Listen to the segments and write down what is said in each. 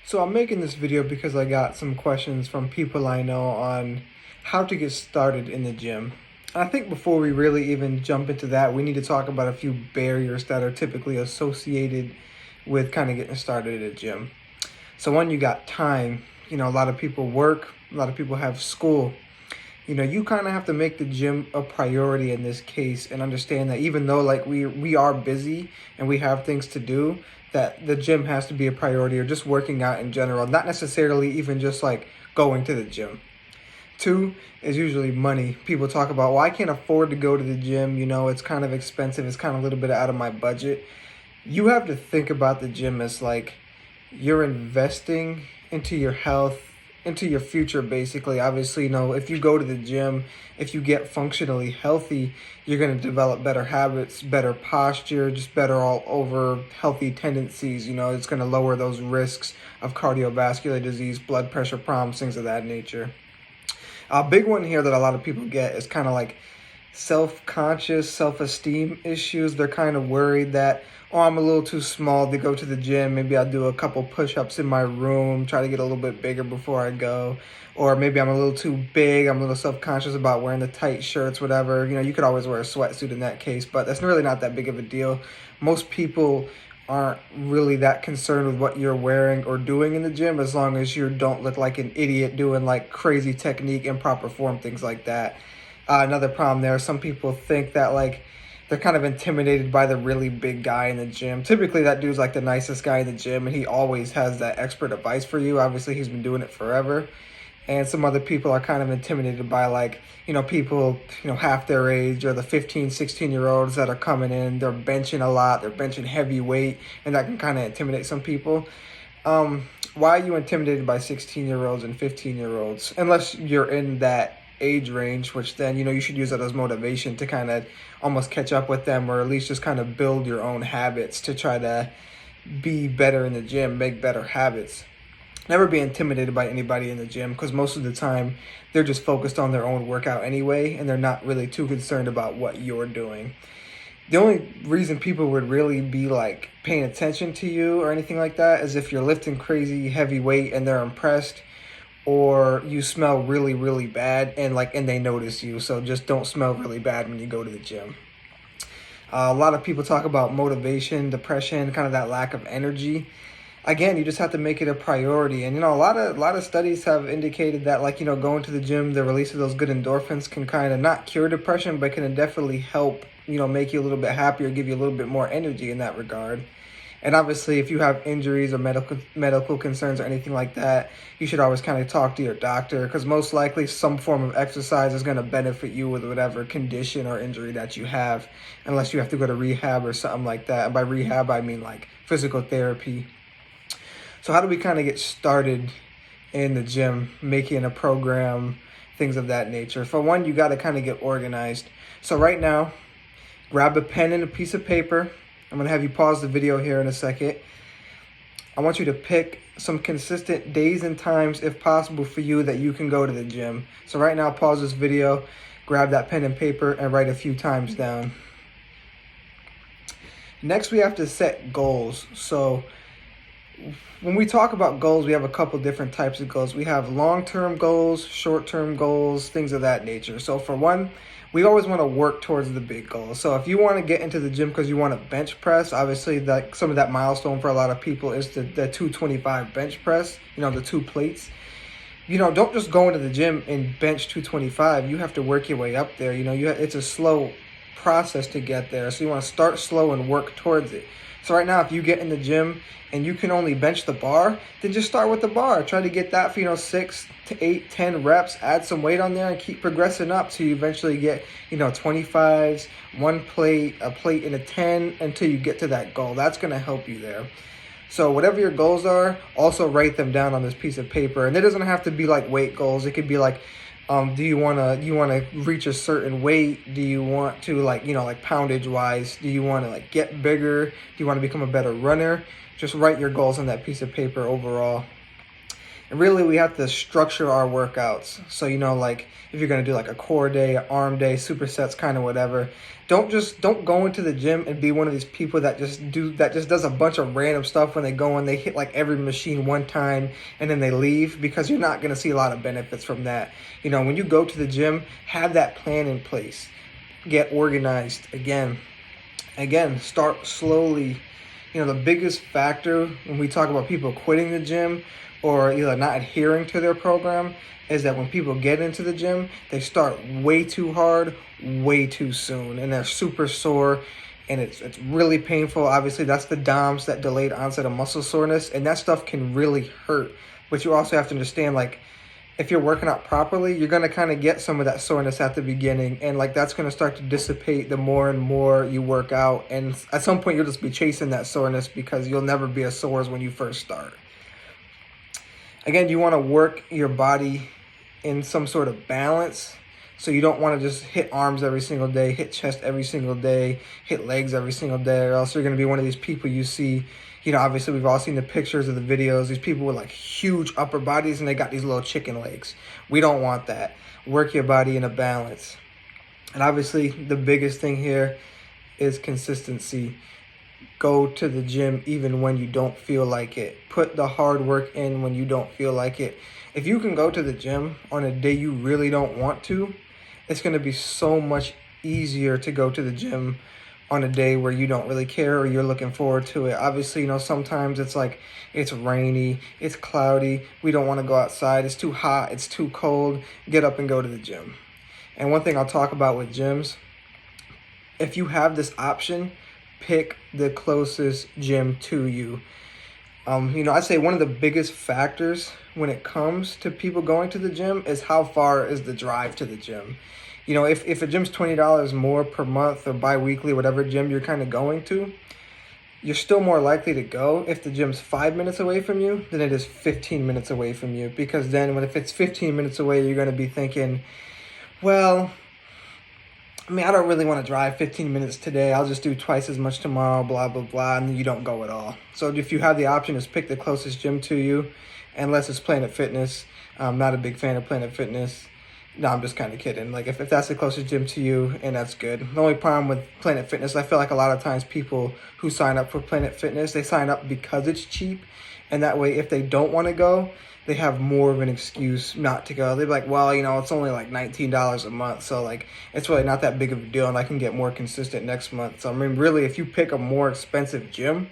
So I'm making this video because I got some questions from people I know on how to get started in the gym. I think before we really even jump into that, we need to talk about a few barriers that are typically associated with kind of getting started at a gym. So one, you got time. A lot of people work, a lot of people have school. You kind of have to make the gym a priority in this case and understand that even though like we are busy and we have things to do, that the gym has to be a priority, or just working out in general, not necessarily even just like going to the gym. Two is usually money. People talk about, well, I can't afford to go to the gym, it's kind of expensive, it's kind of a little bit out of my budget. You have to think about the gym as like you're investing into your health, into your future, basically. Obviously, if you go to the gym, if you get functionally healthy, you're going to develop better habits, better posture, just better all over healthy tendencies. It's going to lower those risks of cardiovascular disease, blood pressure problems, things of that nature. A big one here that a lot of people get is kind of like self-conscious, self-esteem issues. They're kind of worried that, oh, I'm a little too small to go to the gym. Maybe I'll do a couple push-ups in my room, try to get a little bit bigger before I go. Or maybe I'm a little too big. I'm a little self-conscious about wearing the tight shirts, whatever. You could always wear a sweatsuit in that case, but that's really not that big of a deal. Most people aren't really that concerned with what you're wearing or doing in the gym, as long as you don't look like an idiot doing like crazy technique, improper form, things like that. Another problem there, some people think that like they're kind of intimidated by the really big guy in the gym. Typically that dude's like the nicest guy in the gym and he always has that expert advice for you. Obviously he's been doing it forever. And some other people are kind of intimidated by like, people, half their age, or the 15, 16-year-olds that are coming in. They're benching a lot, they're benching heavy weight, and that can kind of intimidate some people. Why are you intimidated by 16-year-olds and 15-year-olds? Unless you're in that age range, which then, you should use that as motivation to kind of almost catch up with them, or at least just kind of build your own habits to try to be better in the gym, make better habits. Never be intimidated by anybody in the gym, because most of the time they're just focused on their own workout anyway, and they're not really too concerned about what you're doing. The only reason people would really be like paying attention to you or anything like that is if you're lifting crazy heavy weight and they're impressed, or you smell really, really bad and they notice you. So just don't smell really bad when you go to the gym. A lot of people talk about motivation, depression, kind of that lack of energy. Again, you just have to make it a priority. And a lot of studies have indicated that like, going to the gym, the release of those good endorphins can kind of not cure depression, but can definitely help, make you a little bit happier, give you a little bit more energy in that regard. And obviously, if you have injuries or medical concerns or anything like that, you should always kind of talk to your doctor, because most likely some form of exercise is going to benefit you with whatever condition or injury that you have, unless you have to go to rehab or something like that. And by rehab, I mean like physical therapy. So how do we kind of get started in the gym, making a program, things of that nature? For one, you got to kind of get organized. So right now, grab a pen and a piece of paper. I'm going to have you pause the video here in a second. I want you to pick some consistent days and times, if possible, for you that you can go to the gym. So right now, pause this video, grab that pen and paper, and write a few times down. Next, we have to set goals. So when we talk about goals, we have a couple different types of goals. We have long-term goals, short-term goals, things of that nature. So for one, we always want to work towards the big goal. So if you want to get into the gym because you want to bench press, obviously that some of that milestone for a lot of people is the 225 bench press, the 2 plates. Don't just go into the gym and bench 225. You have to work your way up there. It's a slow process to get there. So you want to start slow and work towards it. So right now, if you get in the gym and you can only bench the bar, then just start with the bar. Try to get that for 6 to 8, 10 reps. Add some weight on there and keep progressing up till you eventually get 25s, 1 plate, a plate, and a 10 until you get to that goal. That's going to help you there. So whatever your goals are, also write them down on this piece of paper. And it doesn't have to be like weight goals. It could be like, do you want to reach a certain weight? Do you want to like poundage wise? Do you want to like get bigger? Do you want to become a better runner? Just write your goals on that piece of paper overall. And really, we have to structure our workouts. So, like if you're going to do like a core day, an arm day, supersets, kind of whatever, don't go into the gym and be one of these people that just does a bunch of random stuff when they go and they hit like every machine one time and then they leave, because you're not going to see a lot of benefits from that. When you go to the gym, have that plan in place. Get organized. Again, start slowly. The biggest factor when we talk about people quitting the gym or either not adhering to their program is that when people get into the gym, they start way too hard, way too soon, and they're super sore, and it's really painful. Obviously, that's the DOMS, that delayed onset of muscle soreness, and that stuff can really hurt. But you also have to understand, like, if you're working out properly, you're going to kind of get some of that soreness at the beginning, and like that's going to start to dissipate the more and more you work out, and at some point you'll just be chasing that soreness because you'll never be as sore as when you first start. Again, you want to work your body in some sort of balance. So you don't want to just hit arms every single day, hit chest every single day, hit legs every single day, or else you're going to be one of these people you see. Obviously we've all seen the pictures of the videos, these people with like huge upper bodies and they got these little chicken legs. We don't want that. Work your body in a balance. And obviously the biggest thing here is consistency. Go to the gym even when you don't feel like it. Put the hard work in when you don't feel like it. If you can go to the gym on a day you really don't want to, it's going to be so much easier to go to the gym on a day where you don't really care or you're looking forward to it. Obviously, sometimes it's like it's rainy, it's cloudy, we don't want to go outside, it's too hot, it's too cold. Get up and go to the gym. And one thing I'll talk about with gyms, if you have this option, pick the closest gym to you. I'd say one of the biggest factors when it comes to people going to the gym is how far is the drive to the gym. If a gym's $20 more per month or bi-weekly, whatever gym you're kind of going to, you're still more likely to go if the gym's 5 minutes away from you than it is 15 minutes away from you. Because then if it's 15 minutes away, you're going to be thinking, well, I don't really want to drive 15 minutes today. I'll just do twice as much tomorrow, blah, blah, blah, and then you don't go at all. So if you have the option, just pick the closest gym to you, unless it's Planet Fitness. I'm not a big fan of Planet Fitness. No, I'm just kind of kidding. Like, if that's the closest gym to you, and that's good. The only problem with Planet Fitness, I feel like a lot of times people who sign up for Planet Fitness, they sign up because it's cheap, and that way if they don't want to go, they have more of an excuse not to go. They're like, well, it's only like $19 a month, so like it's really not that big of a deal, and I can get more consistent next month. So really, if you pick a more expensive gym,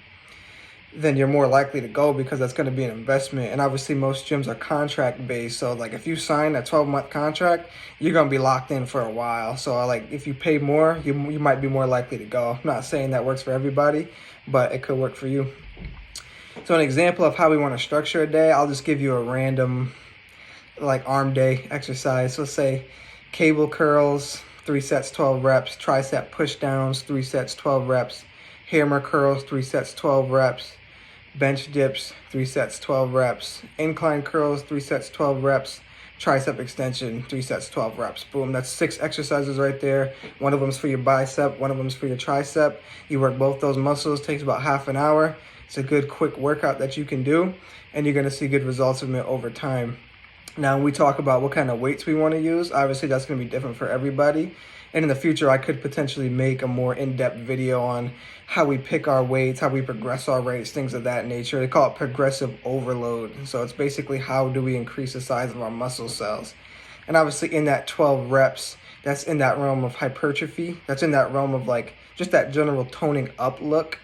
then you're more likely to go because that's going to be an investment. And obviously most gyms are contract based, so like if you sign a 12-month contract, you're going to be locked in for a while. So like if you pay more, you might be more likely to go. I'm not saying that works for everybody, but it could work for you. So an example of how we want to structure a day, I'll just give you a random like arm day exercise. So let's say cable curls, 3 sets, 12 reps, tricep push downs, 3 sets, 12 reps, hammer curls, 3 sets, 12 reps, bench dips, 3 sets, 12 reps, incline curls, 3 sets, 12 reps, tricep extension, 3 sets, 12 reps. Boom, that's 6 exercises right there. One of them's for your bicep, one of them's for your tricep. You work both those muscles, takes about half an hour. It's a good quick workout that you can do, and you're gonna see good results from it over time. Now, when we talk about what kind of weights we wanna use, obviously that's gonna be different for everybody. And in the future, I could potentially make a more in-depth video on how we pick our weights, how we progress our weights, things of that nature. They call it progressive overload. So it's basically how do we increase the size of our muscle cells. And obviously in that 12 reps, that's in that realm of hypertrophy. That's in that realm of like just that general toning up look.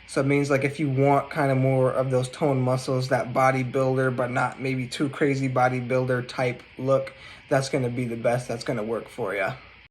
So it means like if you want kind of more of those toned muscles, that bodybuilder, but not maybe too crazy bodybuilder type look, that's going to be the best. That's going to work for you.